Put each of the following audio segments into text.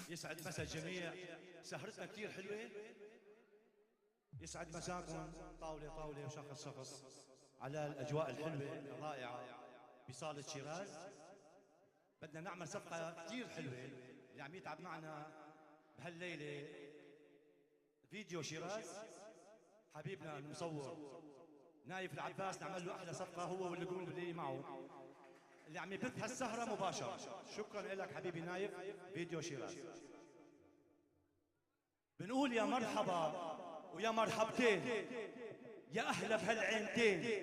يسعد مسا الجميع، سهرتنا كثير حلوة. يسعد مساكم، طاولة طاولة وشخص شخص على الأجواء الحلوة الرائعة بصالة شيراز. بدنا نعمل صفقة كثير حلوة اللي عم يتعب معنا بهالليلة فيديو شيراز، حبيبنا المصور نايف العباس، نعمل له أحلى صفقة هو واللجون اللي معه اللي عم يبث هالسهرة مباشرة. شكرا لك حبيبي نايف فيديو شيراز. بنقول يا مرحبا ويا مرحبتين يا أهلا بهالعينتين،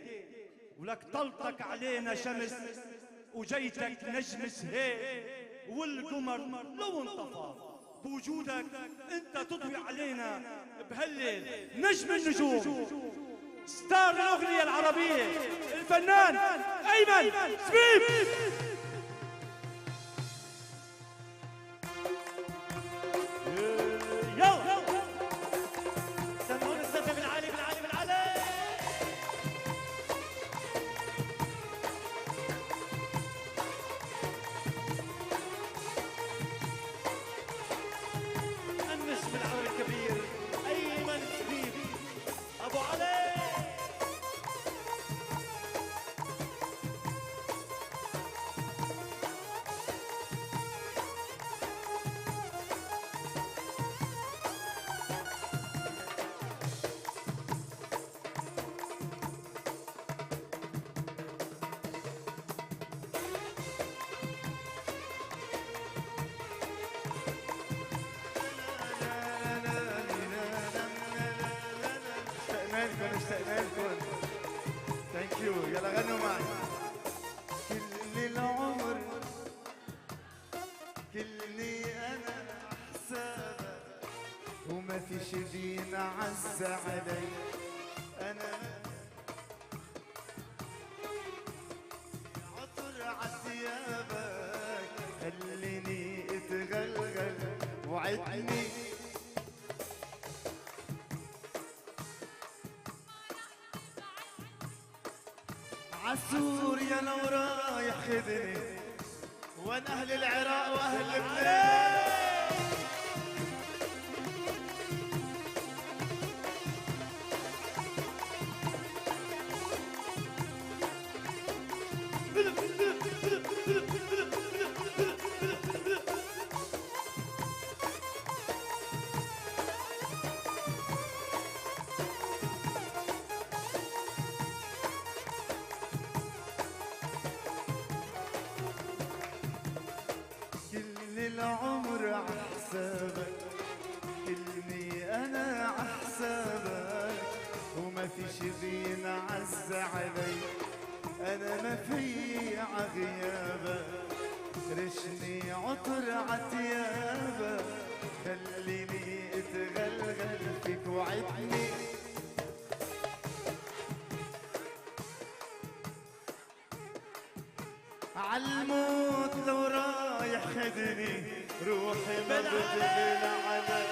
ولك طلتك علينا شمس وجيتك نجم سهيل، والقمر لو انطفى بوجودك انت تضوي علينا بهالليل. نجم النجوم، ستار الأغنية العربية، الفنان أيمن سبيب. اشتقنا لكم. ثانك يو. يلا غنوا معي. كل العمر كلني انا حسابك، وما في شي بينعز علي. انا عطر عثيابك خليني اتغلغل، وعدني عسوريا لو رايح خذني، وين اهل العراق واهل لبنان. العمر عحسابك كلني انا عحسابك، وما في شي بينعز علي. انا ما في عغيابك، رشني عطر عتيابك خليني اتغلغل فيك، وعدني عالموت لو رايح خدني، روحي ما بتغلى على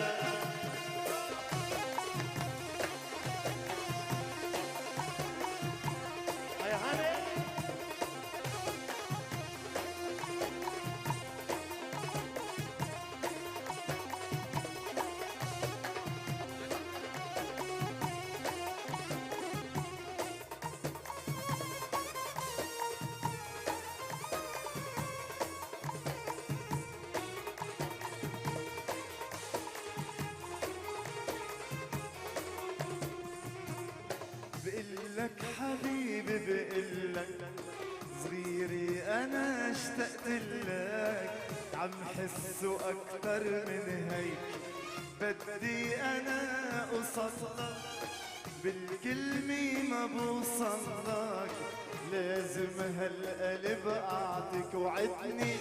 اشتقت لك عم حسه اكتر من هيك بدي انا اوصلك بالكلمة ما بوصلك لازم هالقلب اعطيك وعدني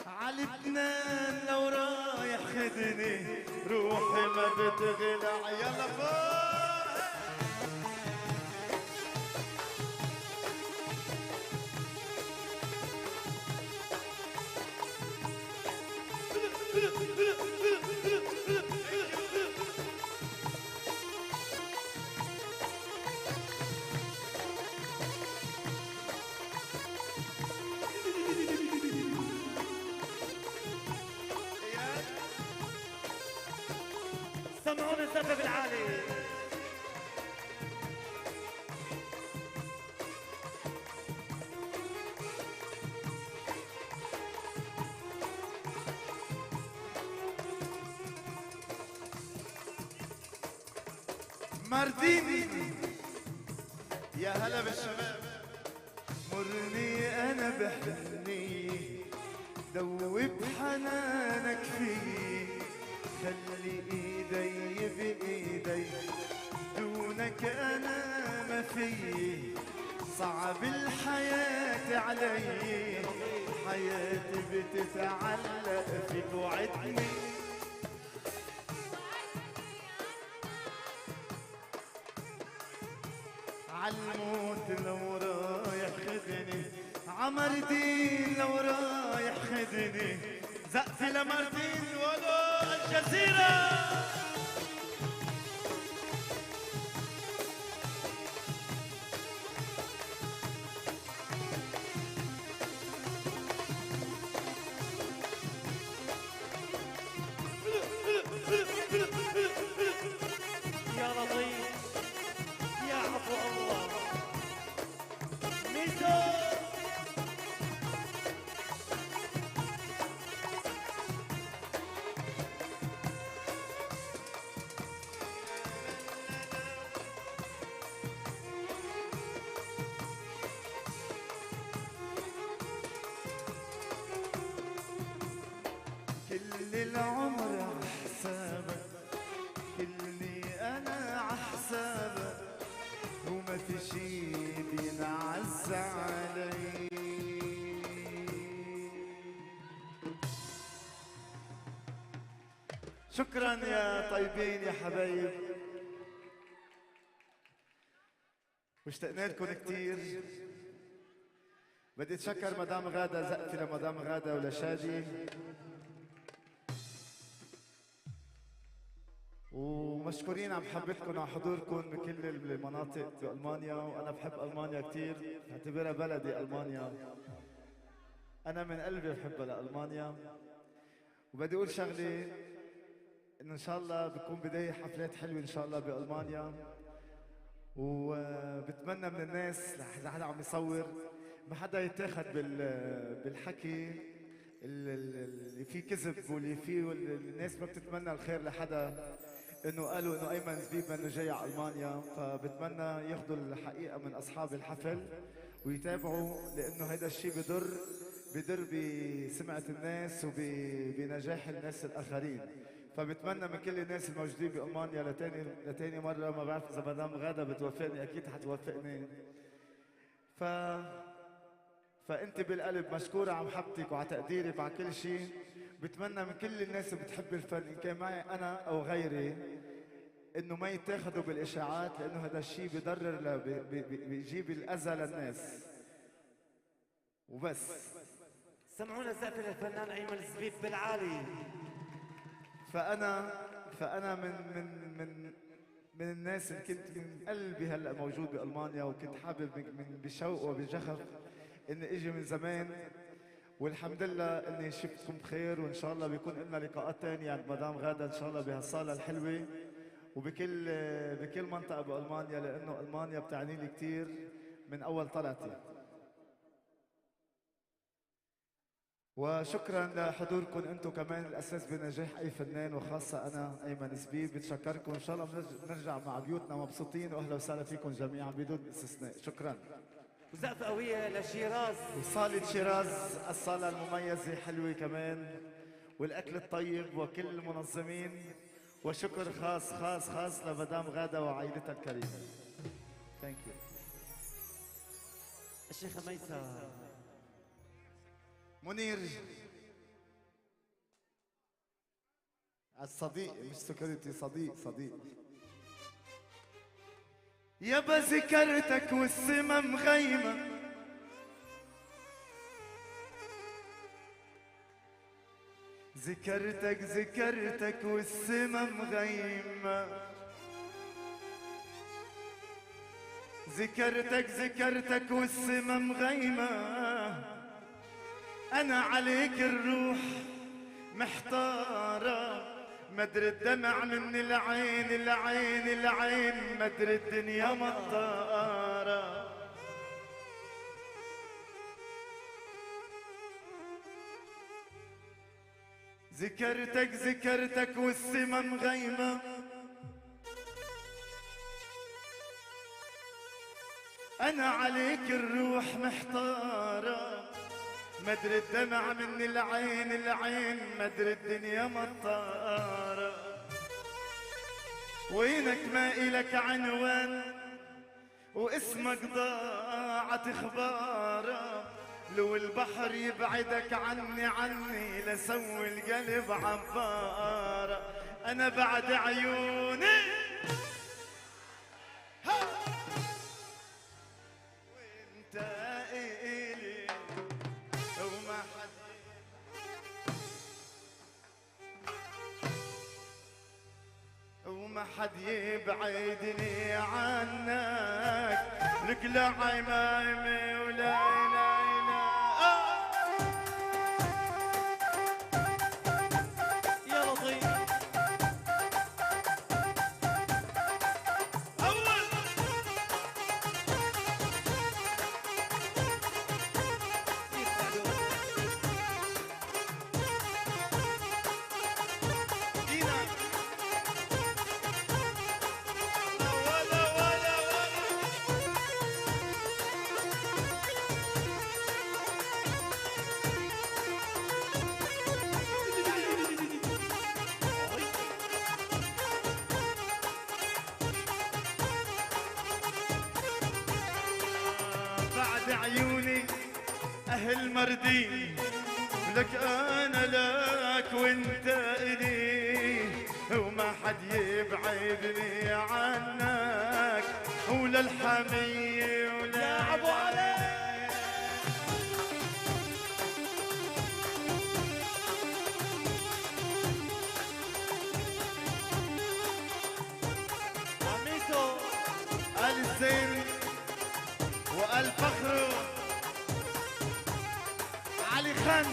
عالبنان لو رايح خدني روحي ما بتغلع يلا فوق سمعوني الزفة بالعالي. مرديني يا هلا بالشباب مرني انا بحني دوب حنانك فيي خلي ايدي بايدي دونك انا ما فيي صعب الحياة علي حياتي بتتعلق فيك وعدني عالموت لو رايح خدني عمردين لو رايح خدني زقفي لمردين ولو الجزيرة يا لطيف يا عفو الله ميزو كل العمر عحسابك كلني انا عحسابك وما في شي بينعز علي شكرا يا طيبين يا حبايب واشتقنا لكم كثير بدي اتشكر مدام غاده زقفي لمدام غاده ولشادي ومشكورين على محبتكم وعلى حضوركم بكل المناطق بألمانيا وأنا بحب ألمانيا كثير بعتبرها بلدي ألمانيا أنا من قلبي بحبها لألمانيا وبدي أقول شغلة إنه إن شاء الله بكون بداية حفلات حلوة إن شاء الله بألمانيا وبتمنى من الناس إذا حدا عم يصور ما حدا يتاخد بالحكي اللي فيه كذب واللي فيه الناس ما بتتمنى الخير لحدا انه قالوا انه ايمن زبيب انه جاي على المانيا فبتمنى ياخذوا الحقيقه من اصحاب الحفل ويتابعوا لانه هذا الشيء بضر بسمعه الناس وبنجاح الناس الاخرين فبتمنى من كل الناس الموجودين بالمانيا لتاني مره ما بعرف اذا مدام غاده بتوافقني اكيد حتوافقني فانت بالقلب مشكوره على محبتك وعلى تقديرك وعلى كل شيء بتمنى من كل الناس اللي بتحب الفن ان كان معي انا او غيري انه ما يتاخذوا بالاشاعات لانه هذا الشيء بضرر بيجيب الاذى للناس وبس سمعونا الزقفة للفنان أيمن الزبيب بالعالي. فانا من الناس اللي كنت من قلبي هلا موجود بالمانيا وكنت حابب بشوق وبجخف اني اجي من زمان والحمد لله اني شفتكم بخير وان شاء الله بيكون لنا لقاءات ثانيه عند مدام غاده ان شاء الله بهالصاله الحلوه بكل منطقه بالمانيا لانه المانيا بتعني لي كثير من اول طلعتي وشكرا لحضوركم انتم كمان الاساس بنجاح اي فنان وخاصه انا ايمن زبيب. بتشكركم، ان شاء الله بنرجع مع بيوتنا مبسوطين، واهلا وسهلا فيكم جميعا بدون استثناء. شكرا. وزقفة قوية لشيراز وصالة شيراز الصالة المميزة حلوة كمان، والاكل الطيب وكل المنظمين، وشكر خاص خاص خاص لمدام غادة وعائلتها الكريمة. ثانك يو. الشيخة ميسة منير الصديق، مش سكرتي، صديق صديق. يابا ذكرتك والسما مغيمة، ذكرتك والسما مغيمة، ذكرتك والسما مغيمة. أنا عليك الروح محتارة، مدري الدمع من العين مدري الدنيا مطارة. ذكرتك والسما مغيمة. أنا عليك الروح محتارة، مدري الدمع من العين مدري الدنيا مطارة. وينك ما إلك عنوان واسمك ضاعت اخباره، لو البحر يبعدك عني لسوي القلب عبارة. انا بعد عيوني وانت إلي وما حد يبعدني عنك، لك لا عمايمي ولا إله إلا يا لطيف. عيوني أهل مردين، لك أنا لك وانت إلي، وما حد يبعدني عنك، ولا الحمية ولا يا أبو علي. عميسو آل الزين والفخر علي خان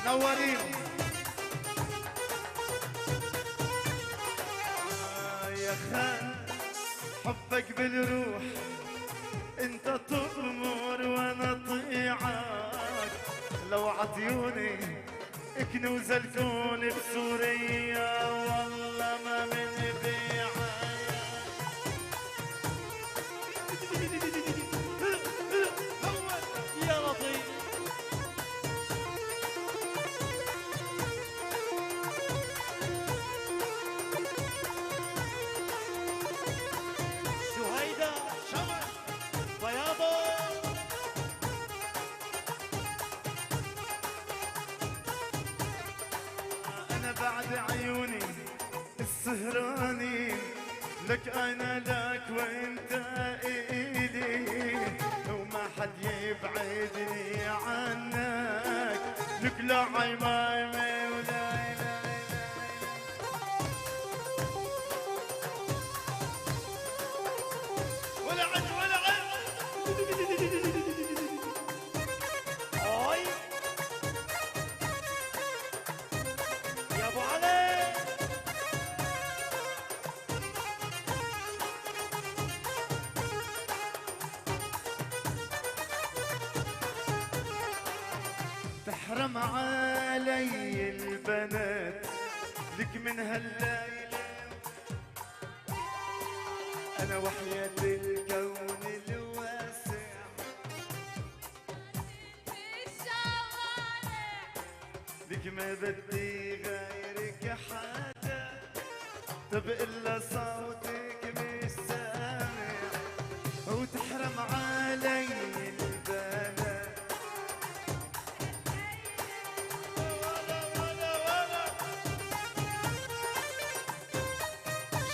نورين. يا خان حبك بالروح، انت تؤمر وانا طيعك، لو عطيوني كنوز الكون بسوريا والله ما من بيعك. يا لطيف. شهيدة شمس بياضو. أنا بعد عيوني السهراني، لك أنا لك وأنت إلي، وما حد يبعدني عنك، لك لا عمايمي ولا إله ولا عد ولا عد. أي يا أبو علي. وتحرم علي البنات لك من هالليلة. أنا وحياة الكون الواسع لك ما بدي غيرك حدا. طب إلا صوتك مش سامع وتحرم علي البنات.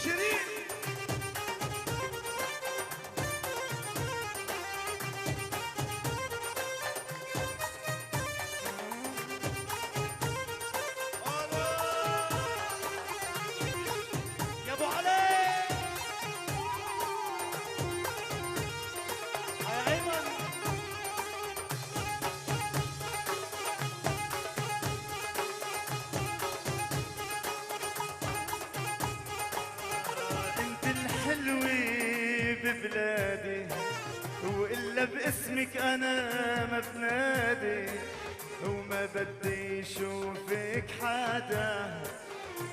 شيرين يا ابو علي يا ايمن. انت الحلوة ببلادي وإلا باسمك أنا ما بنادي. وما بدي شوفك حدا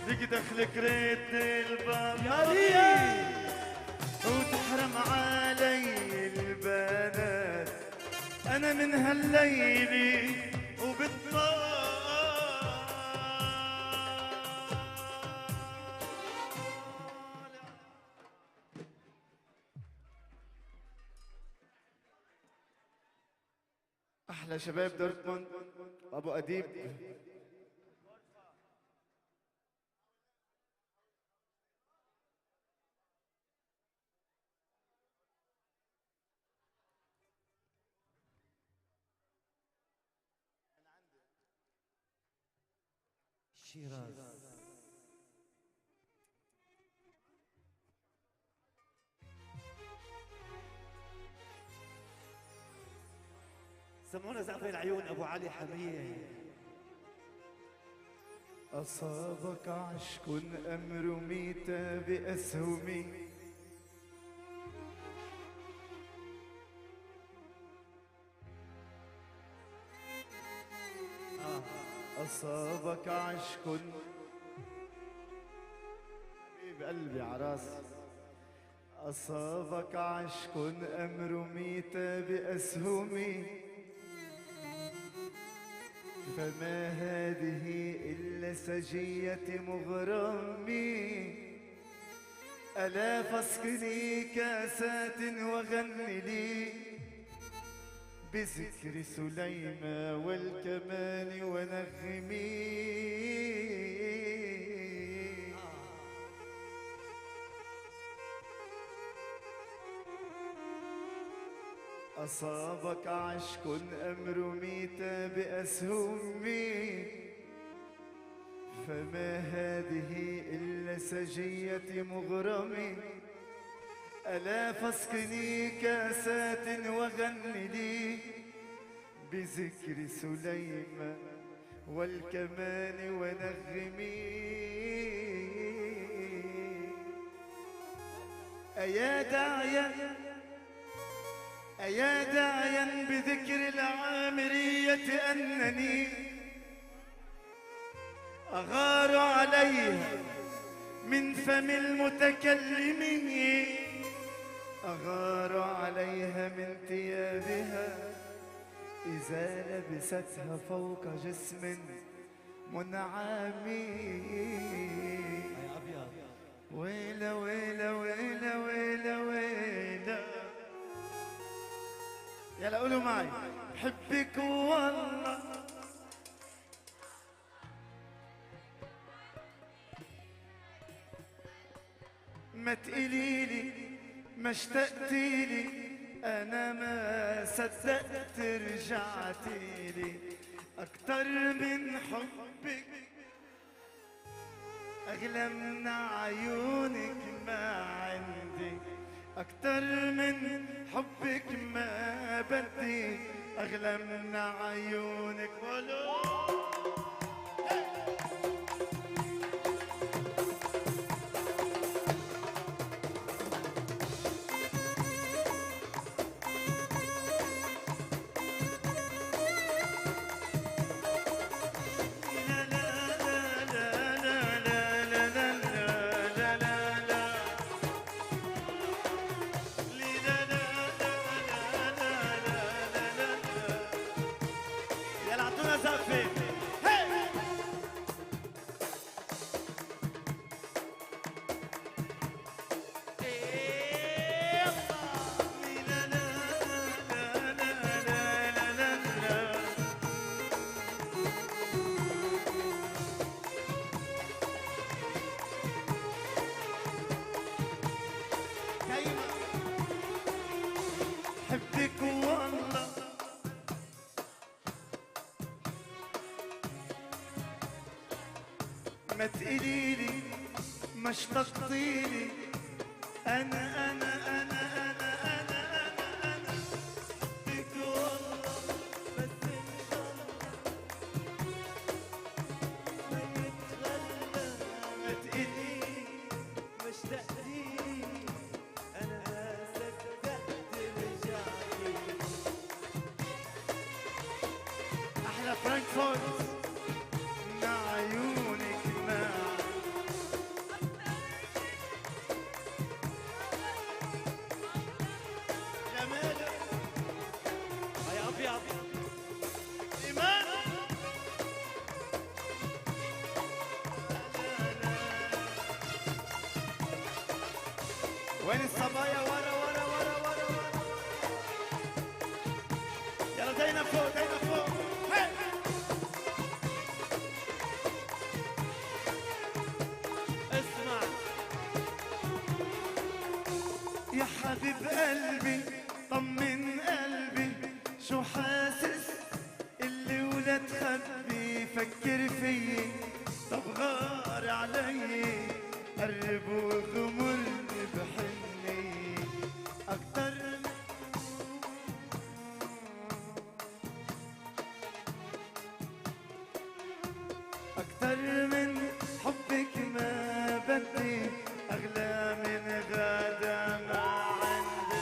لك دخلك ريت الباب يا ليا وتحرم علي البنات. أنا من هالليلة وبالطال أحلى شباب دورتموند أبو أديب. شيراز. سمعونا زعفر العيون ابو علي حميه. أصابك عشق أم رميت بأسهمي. أصابك عشق حبيب قلبي عراسي. أصابك عشق أم رميت بأسهمي. فما هذه إلا سجية مغرمي. ألا فاسقني كاسات وغني لي بذكر سليمى والكمان ونغمي. أصابك عشق أم رميت بأسهمي. فما هذه إلا سجية مغرمي. ألا فاسقني كاسات وغني لي بذكر سليمى والكمان ونغمي. أيا داعيا أيا داعيا بذكر العامرية أنني أغار عليها من فم المتكلمين. أغار عليها من ثيابها إذا لبستها فوق جسم منعم. يا ابيض ويلا ويلا ويلا ويلا ويلا. يلا قولوا معي بحبك والله. ما تقليلي ما اشتقتيلي انا ما صدقت رجعتيلي. اكتر من حبك اغلى من عيونك ما عندي. اكتر من حبك ما بدي اغلى من عيونك ولو. الزقفة. حبك والله ما تقليلي ما اشتقتيلي انا حبك والله بس ان شاء الله ما يتغلى ما تقليلي ما اشتقتيلي انا ما صدقت رجعتي. احلى فرانكفورت مع عيونك معي. جمالك يا ابيض ايمان. وين الصبايا؟ ورا ورا ورا ورا ورا. يلا دينا فوق دينا فوق. هي. اسمع يا حبيب قلبي طمن قلبي شو حاسس اللي ولا تخبي فكر فيي طب غار علي قرب وغمرني بحني أكتر أكتر من حبك ما بدي أغلى من غدا ما عندي.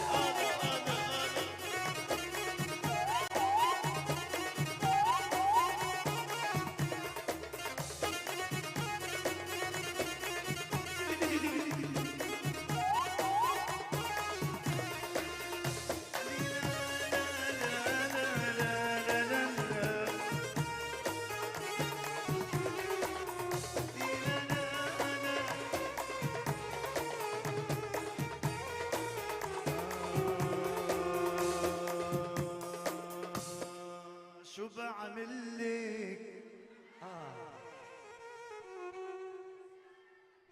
شو بعمل لك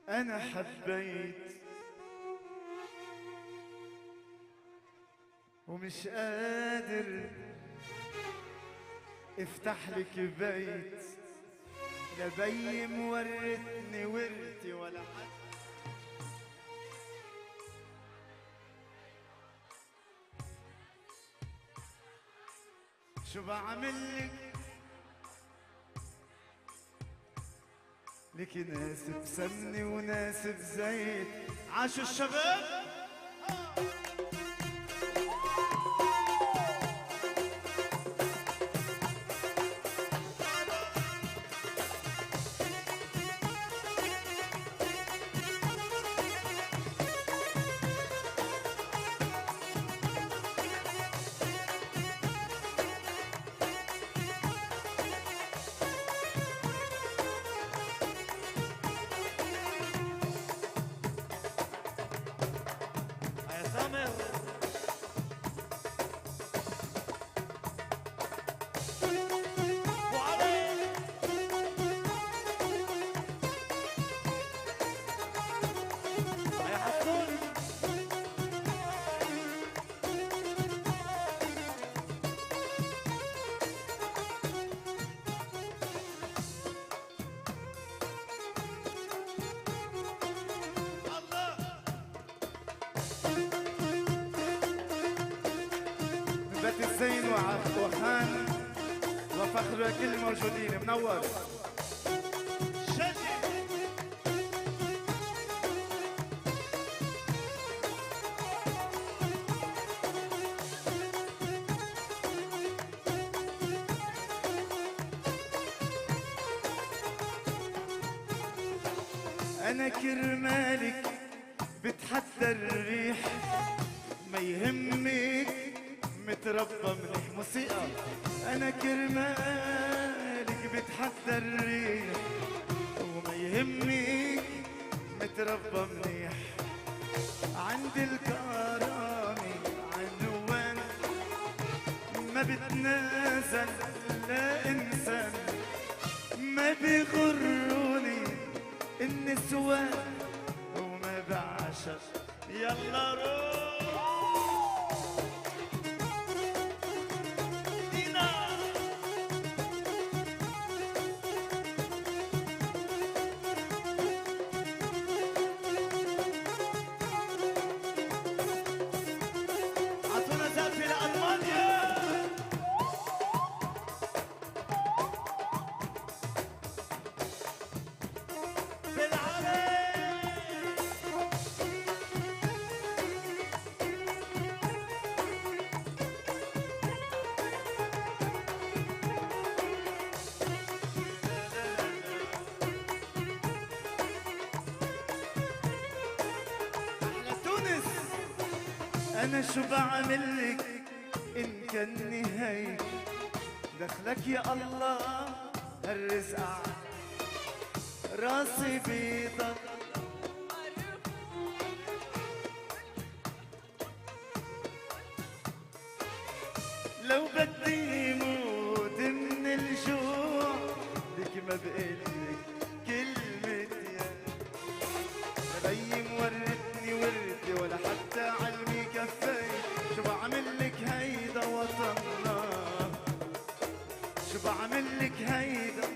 أنا حبيت ومش قادر افتح لك بيت لا بي مورتني ورثي ولا حد. شو بعمل لك لك ناس بسمني وناس بزيت. عاشوا الشباب. يا سامر يا حسون بيت الزين وخان وفخر كل الموجودين. منور أنا كرمالك بتحدى الريح ما يهمك متربى منك موسيقى. أنا كرمالك بتحدى الريح وما يهمك متربى منيح عند الكرامي عنوان ما بتنازل لا انسان ما بيغروني النسوان وما بعشق يلا روح أنا شو بعملك إن كان نهايك دخلك يا الله هالرزق راسي بيضك لو بدي موت من الجوع لك ما بقلك كلمة يا بيي مورتني ورثي ولا حتى علمي كفاية شو بعملك هيدا وطننا شو بعملك هيدا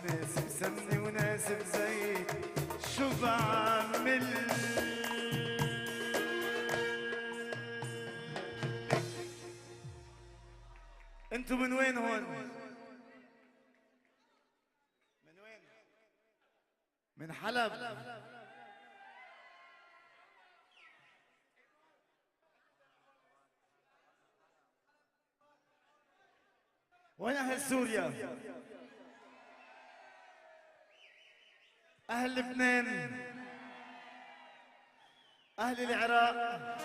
ناس بسمني وناس بزيت شو بعملك انتو من وين هون؟ من وين؟ من حلب وين أهل سوريا؟ أهل لبنان؟ أهل العراق؟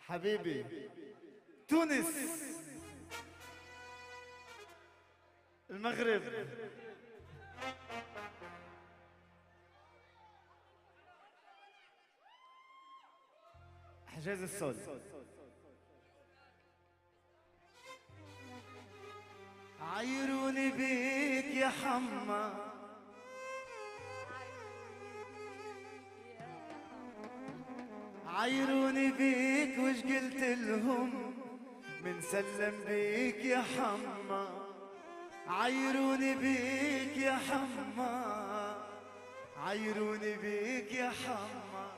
حبيبي تونس المغرب حجاز الصوت عيروني بيك يا حما عيروني بيك وش قلت لهم من سلم بيك يا حما عيروني بيك يا حما عيروني بيك يا حما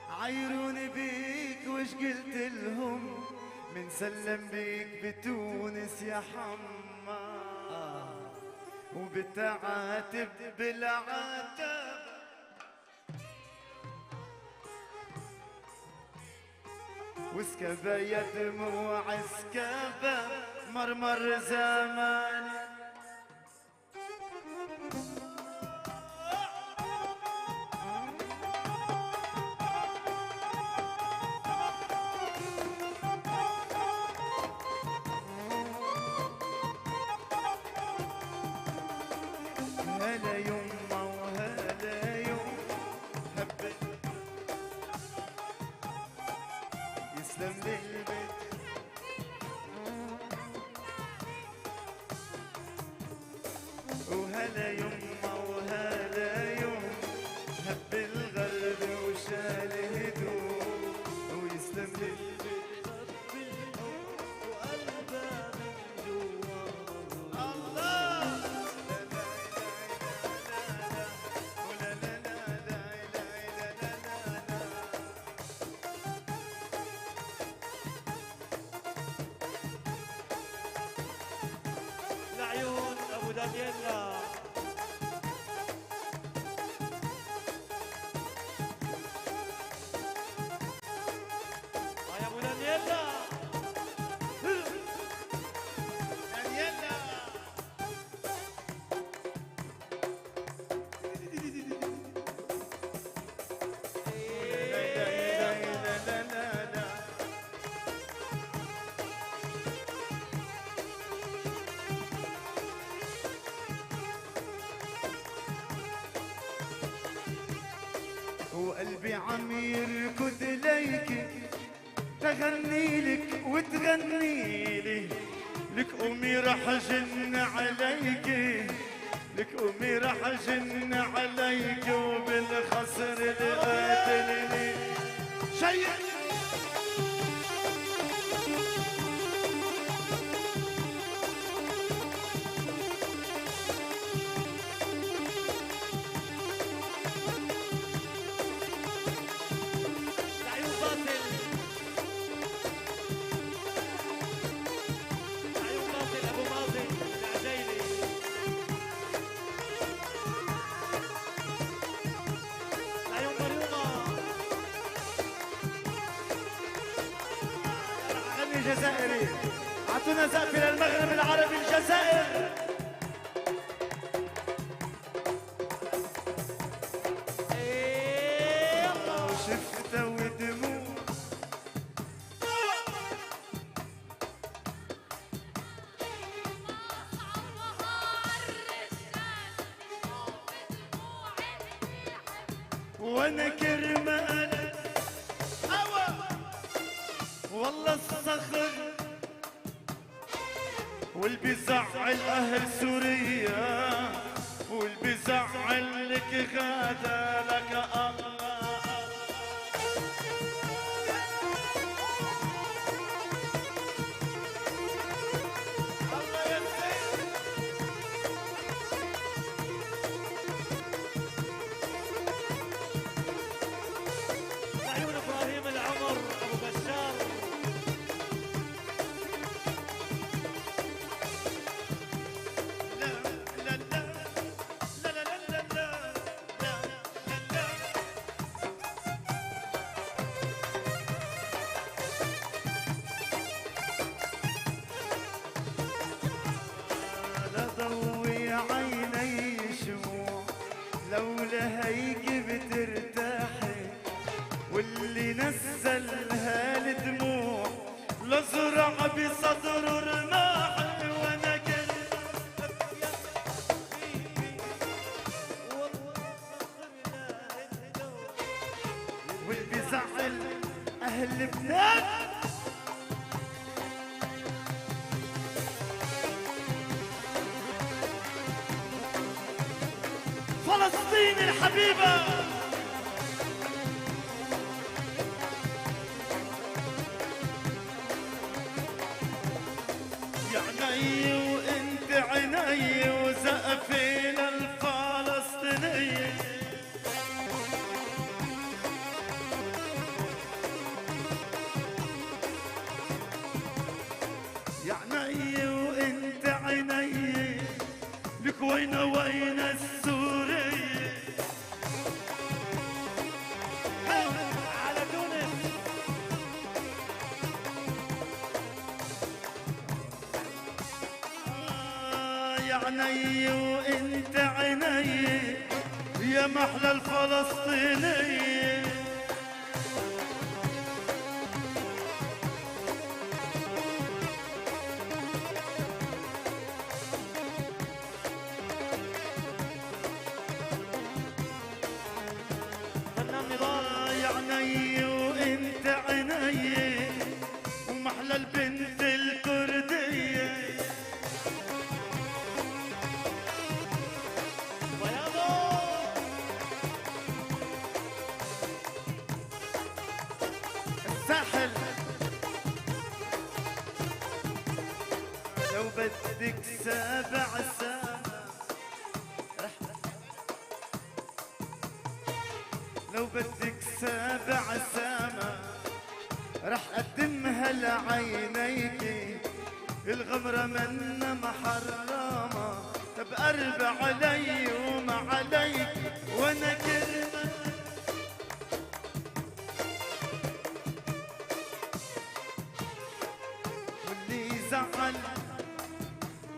عيروني بيك وش قلت لهم من سلم بيك بتونس يا حما وبتعاتب بالعتب وسكبة يا دموع سكبة مرمر زمان هلا يما وهلا يوم هبت يسلم لي البيت وهلا يما وهلا يوم هب الغرب وشال هدوء ويسلم لي البيت وقلبه من جوا الله لعيون ابو دانييلا يا ابو دانييلا دانييلا عم يركض ليك تغني لك وتغني لي لك قومي رح جن عليك لك قومي رح جن عليك وبالخصر اللي قاتلني شيء الجزائري اعطونا سقف للمغرب العربي الجزائر وشفته ودموع وانا كرمال والله الصخر واللي بيزعل اهل سوريا واللي بيزعل لك غدا لك الله لولا هيك بترتاحي واللي نزلها الدموع لزرع بصدره رماحي وانا واللي بيزعل اهل لبنان فلسطين الحبيبة يا عيني وانت عيني وزقفي للفلسطينية يا عيني وانت عيني لك وين السوري على تونس يا عيني وانت عيني يا محلى الفلسطينية عيني وانت عيني ومحلى البنت الكردية الساحل لو بدك 7 ساعات لو بدك 7 ساعات رح اقدمها لعينيكي الغمرة منا محرمة بقرب علي وما عليك وانا كرمة واللي زعل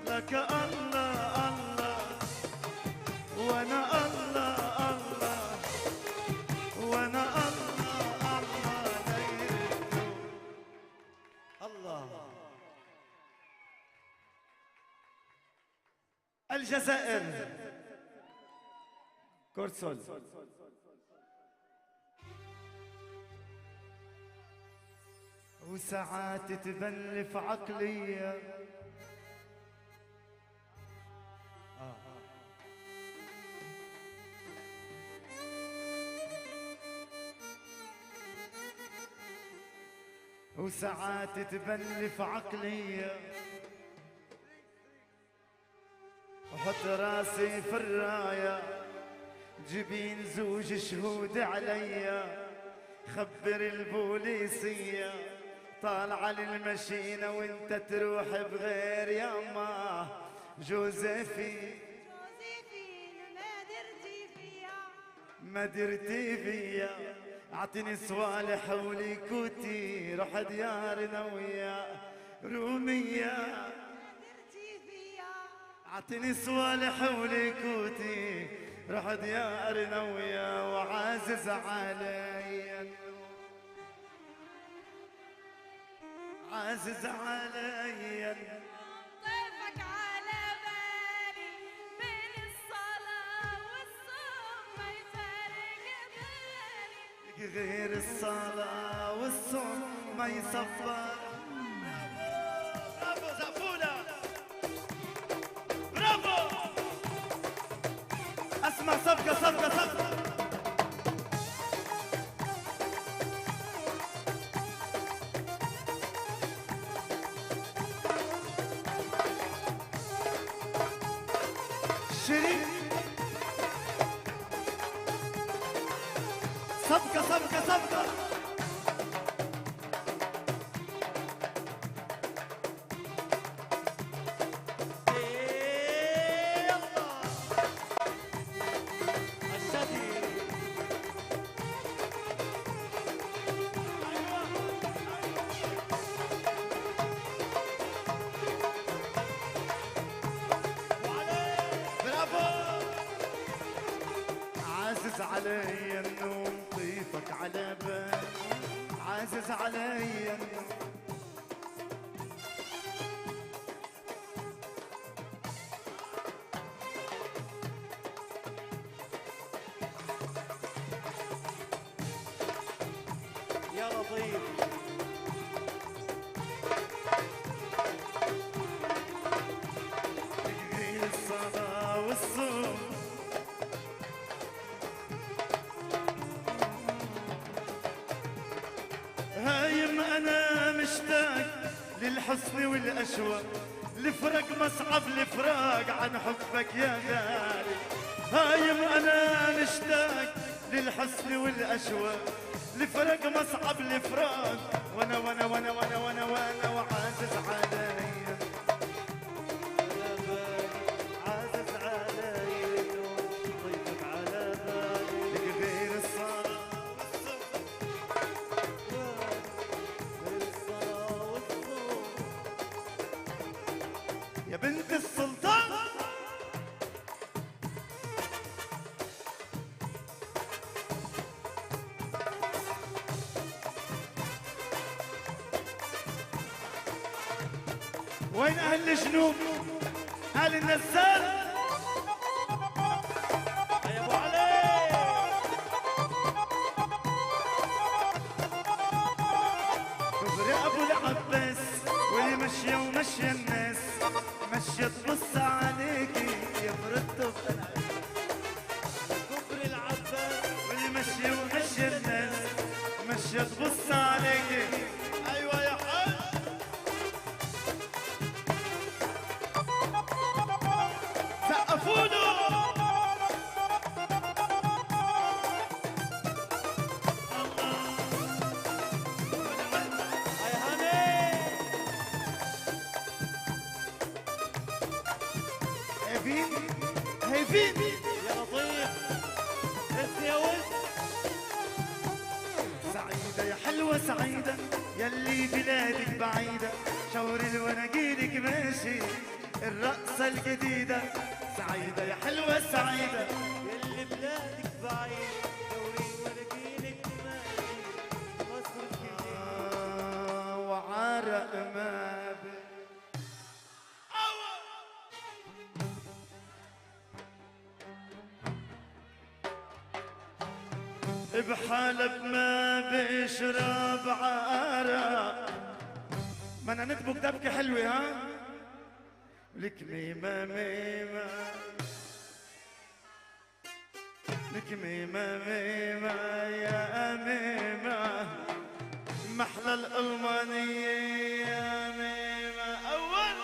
لك الله الله وانا الله الله وانا الله الله الله الجزائر كورسول وساعات تبلف عقلية وساعات تبلف عقلية وحط راسي في الراية جبين زوج شهود عليا خبر البوليسية طالعة للمشينة وانت تروح بغير يما جوزيفي ما درتي فيا اعطيني صوالح وليكوتي روح ديارنا ويا رومية اعطيني صوالح وليكوتي روح ديارنا ويا وعازز علي عازز علي طيفك على بالي بين الصلاة والصوم ما يفارق بالي غير الصلاة والصوم ما يصفر. برافو زعفولة برافو اسمع صفقة صفقة صفقة شريك صفقة صفقة صفقة عازز علي النوم طيفك على بال عازز علي النوم يا لطيف غير الصلاة والصوم هايم انا مشتاق للحسن والاشواق الفرق مصعب الفراق عن حبك يا غالي هايم انا مشتاق للحسن والاشواق الفرق مصعب الفراق وانا وانا وانا وانا وانا وانا وعازز علي عازز علي طيفك على بالي غير الصلاة يا بنت السلطان وين اهل الجنوب اهل النزال يا ابو علي كبر ابو العباس واللي مشي ومشي الناس مشي تبص عليكي يفرط كبر العباس واللي مشي ومشي الناس مشي تبص عليكي ايوه يا حاج سقفوا له يا هاني هيفين هيفين يا لطيف بس يا ولد سعيدة يا حلوة سعيدة يلي بلادك بعيدة شاور الوناجيلك ماشي الرقصة الجديدة سعيدة يا حلوة سعيدة يلي بلادك بعيد دوري ولقينك ماشي مصر الجديد وعرق ما بي بحلب ما بيشرب عرق بدنا ندبك دبكة حلوة ها؟ لك ميمة ميمة لك ميمة ميمة يا ميمة محلى الألمانية يا ميمة أول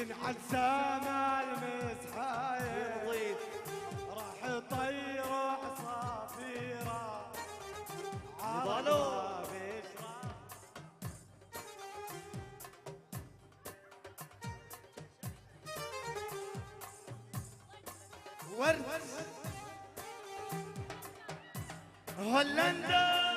ينحل سما المسحاير راح يطير عصافيره نضالو ورد هولندا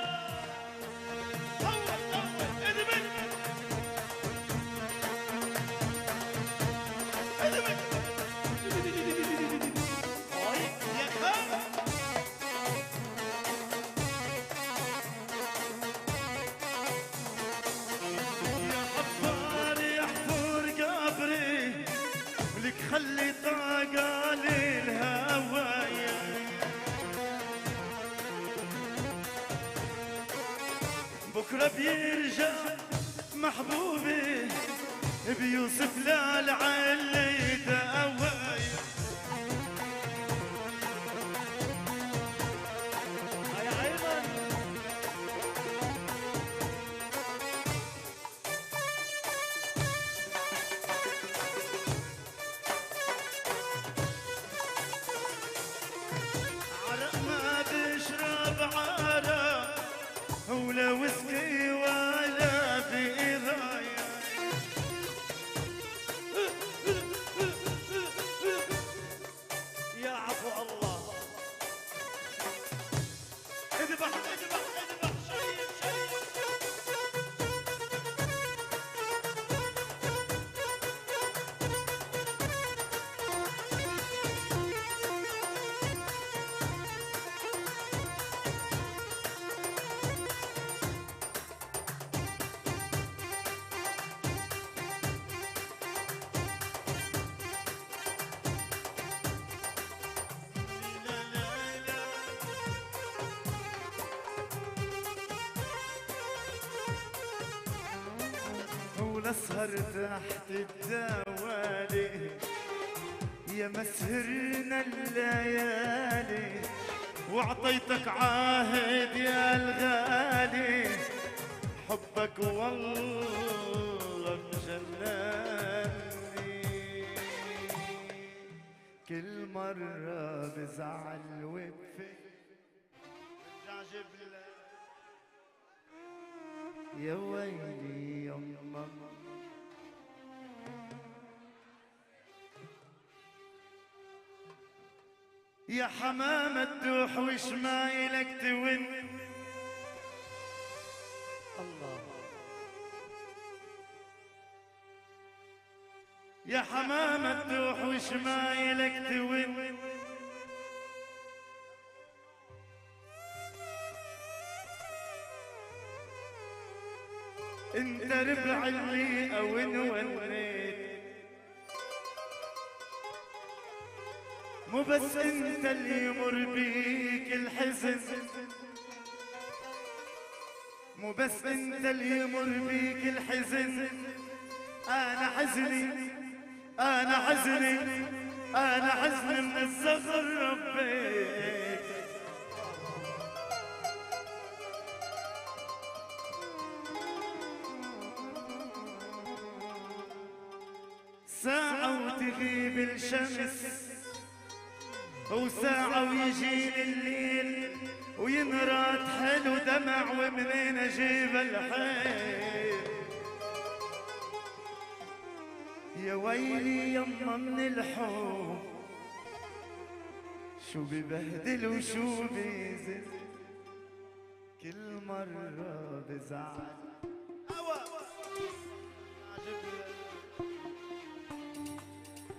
خلي طاقة للهوايا بكرة بيرجع محبوبي بيوصف للعلي دوايا يا أيمن ولا ويسكي ولا بيرايا يا عفو الله اذبح اذبح اذبح شيء شيء ونسهر تحت الدوالي يا مسهرنا الليالي وعطيتك عهد يا الغالي حبك والله مجنني كل مرة بزعل وبفي برجع جبلك يا ويلي يما يا حمامة تدوح وشمايلك تون الله يا حمامة تدوح وشمايلك تون انت ربع اللي او ونيت، مو بس انت اللي يمر بيك الحزن، مو بس انت اللي يمر بيك الحزن، انا حزني انا حزني انا حزني من الصغر ربيت. ساعة وتغيب الشمس وساعة ويجي الليل وينراد حلو دمع ومنين اجيب الحيل. يا ويلي يما من الحب شو ببهدل وشو بيزل، كل مرة بزعل.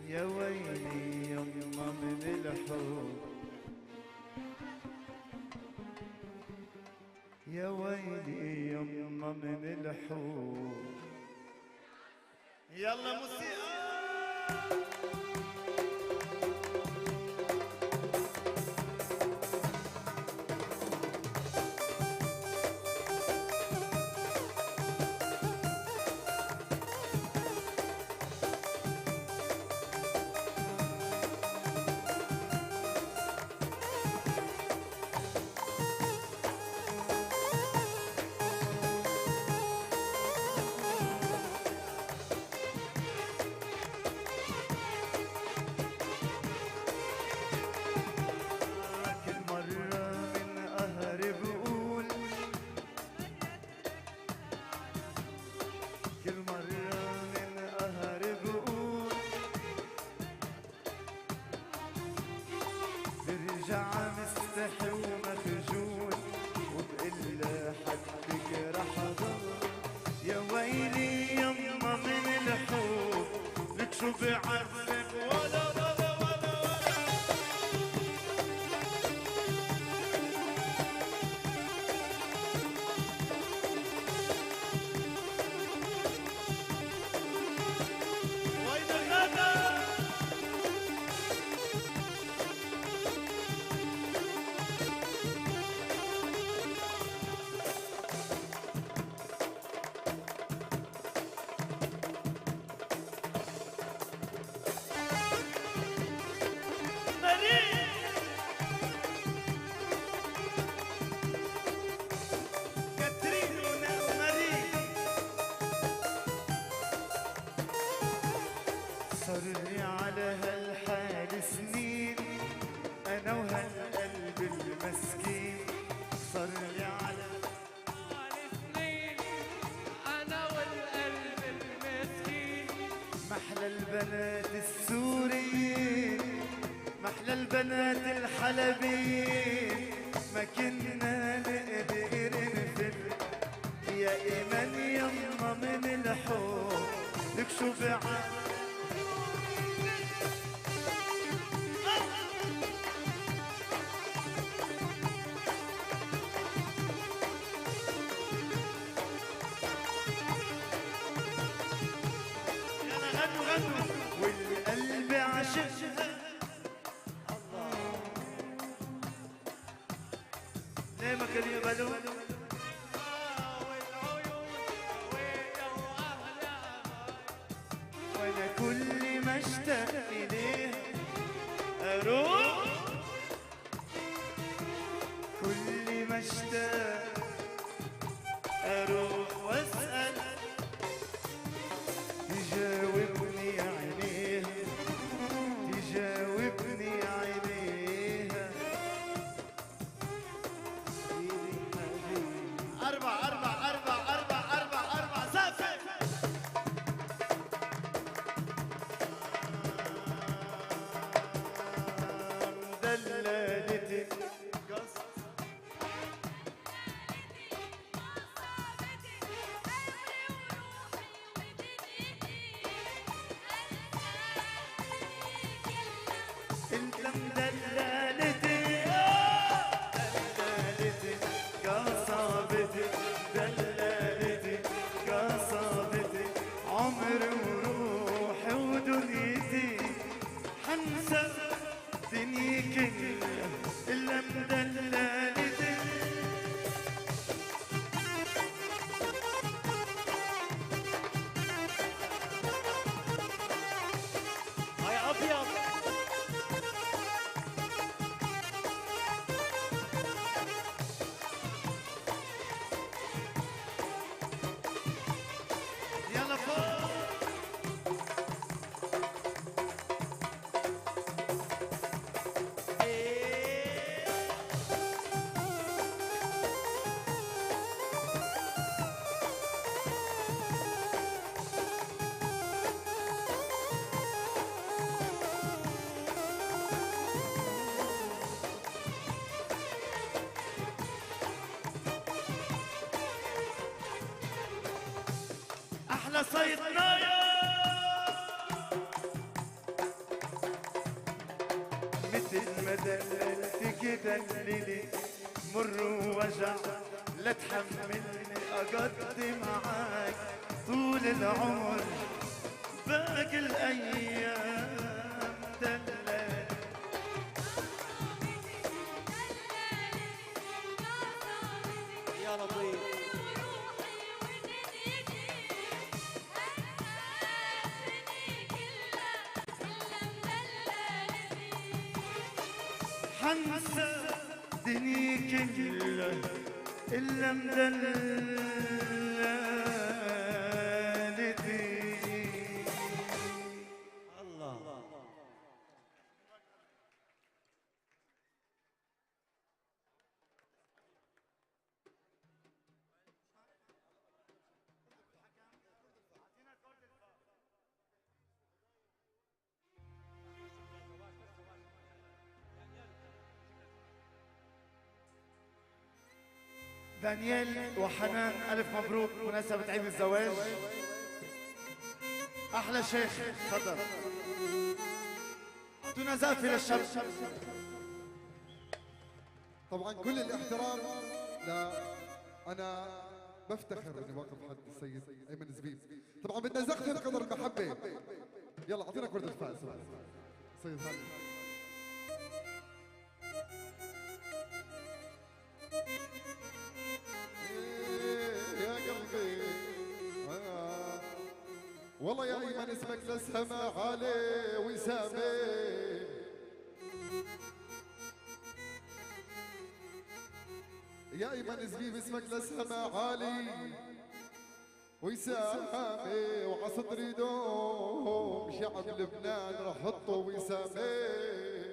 يا ويلي يما من الحب، يا ويلي يما من الحب. يلا موسيقى. مستحي ومخجول وبقول حدك رح اضل. يا ويلي يما من الحب لك شو بعذب ولا صار لي على هالحال سنين انا وهالقلب المسكين. صار لي على سنين انا والقلب المسكين. محلى البنات السوريين محلى البنات الحلبيين ما كنا نقدر نفل. يا ايمان يما من الحب لك شو بعد والقلب عشقها. الله ليه ما كانوا يقبلوا؟ وانا كل ما اشتاق اليه اروح، كل ما اشتاق اروح واسال تجاوبني عينيها تجاوبني عينيها. أربع سافر. مدللتك قصيدنا مثل ما دللت دللي مر ووجع لا تحملني اقضي معاك طول العمر باقي الايام دلل يا لطيف حنسى دنيا كلها إلا مدللتي الله. دانيال وحنان ألف مبروك مناسبة عيد الزواج. أحلى شيخ تفضل أعطونا زقفة للشب. طبعا كل الاحترام لا انا بفتخر اني واقف حد السيد ايمن زبيب. طبعا بدنا زقفه بقدر المحبه. يلا اعطينا كرة الفاس سيد هاني. يا قلبي والله يا ايمن اسمك للسما عالي وسامي. يا ايمن زبيب اسمك للسما عالي وسامي وعصدري دوم شعب لبنان رح حطه وسامي.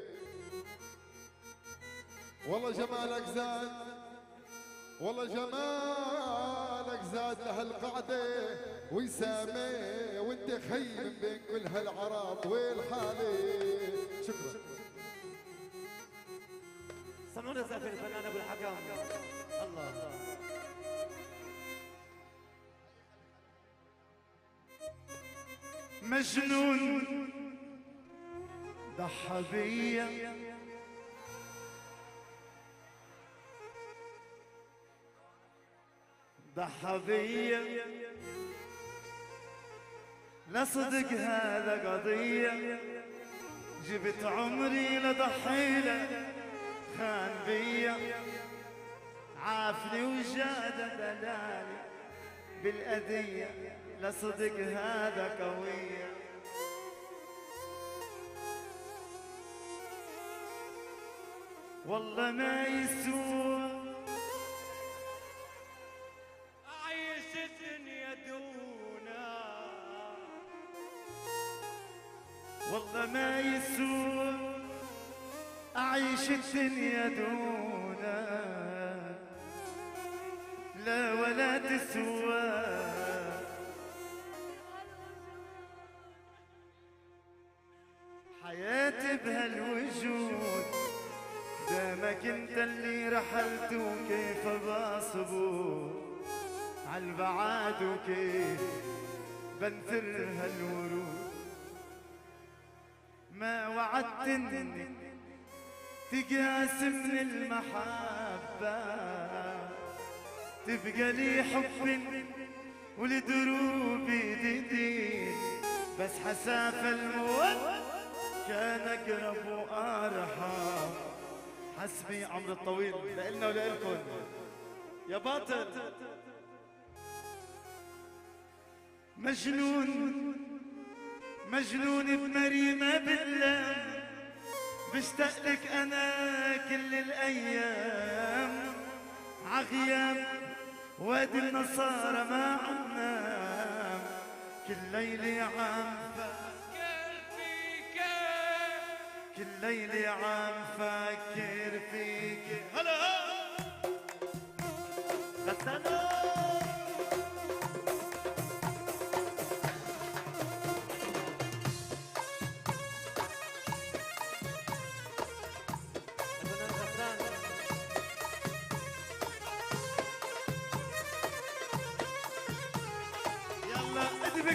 والله جمالك زاد والله جمالك زاد لهالقعدة وسامي وانت خي من بين كل هالعرب والحالي. شكرا. سمعونا زقفة الفنان ابو الحكم. الله مجنون ضحى بيا ضحى بيا لا صدق هذا قضية جبت عمري لضحيله خان بيا عافني وجاد دلالي بالأذية لا صدق هذا قوية. والله ما يسوى أعيش الدنيا دونا والله ما يسوى أعيش الدنيا دونا لا ولا تسوى. حياتي بهالوجود دامك انت اللي رحلت وكيف بصبر عالبعاد وكيف بنثر هالورود. ما وعدتني تقاسم المحبة تبقى لي حب ولدروبي جديد بس حساف الموت كان اقرب وارحم. حسبي عمر الطويل لإلنا ولإلكم يا باطل. مجنون مجنون بمريمة بالله بشتاق لك انا كل الايام عغياب وادي النصارى ما عنام كل ليلة عم فكر فيك كل ليلة عم فكر فيك. هلا غسانة الفنان غسان. يلا ادبي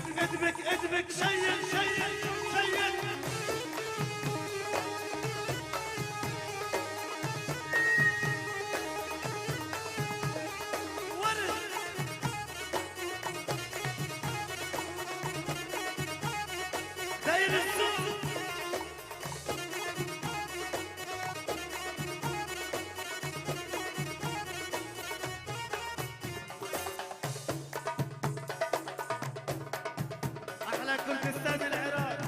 داير السوق احلى كردستان العراق.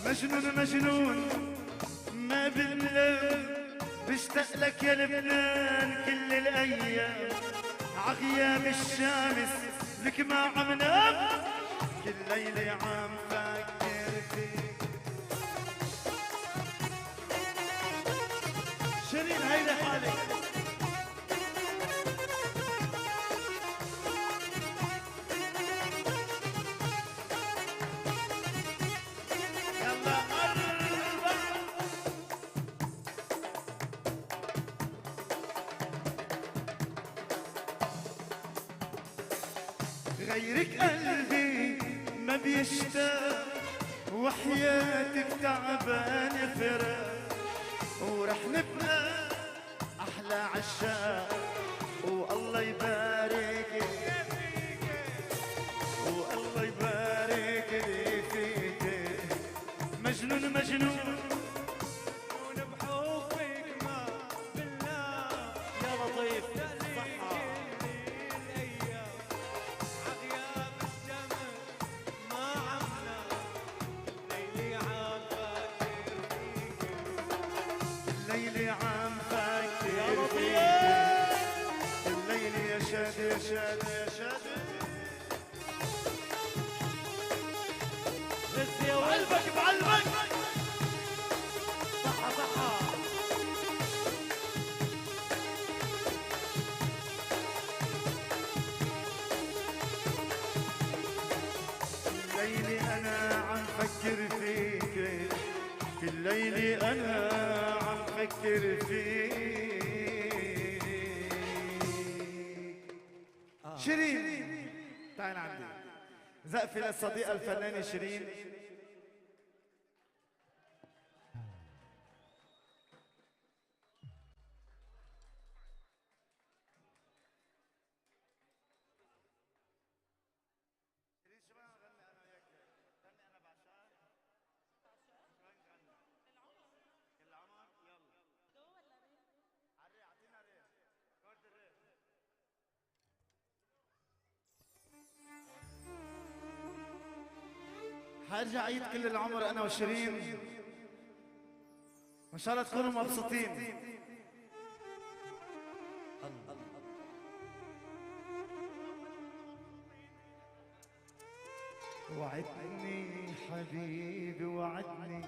مجنون مجنون ما بالليل بشتاق لك يا لبنان كل الايام عغياب الشمس لك ما عم نام كل ليلة عم فكر فيك. شيرين هيدا حالك غيرك قلبي ما بيشتاق وحياتك تعبان فراق ورح نبقى احلى عشاق والله يبارك والله يبارك لي فيك. مجنون مجنون بحبك ما بالله يا لطيف صحة عغياب الشمس ما عمنا ليلي عم فاكر فيك الليل عم فكر فيك. الليل يا شاد يا شاد يا شاد بعلبك بعلبك صحة صحة. الليل أنا عم فكر فيك كل ليلي أنا عم فكر فيك. شيرين تعال عندي زقفي للصديقة الفنانة شيرين. حارجع عيد كل العمر انا وشيرين وان شاء الله تكونوا مبسوطين. وعدني حبيبي وعدني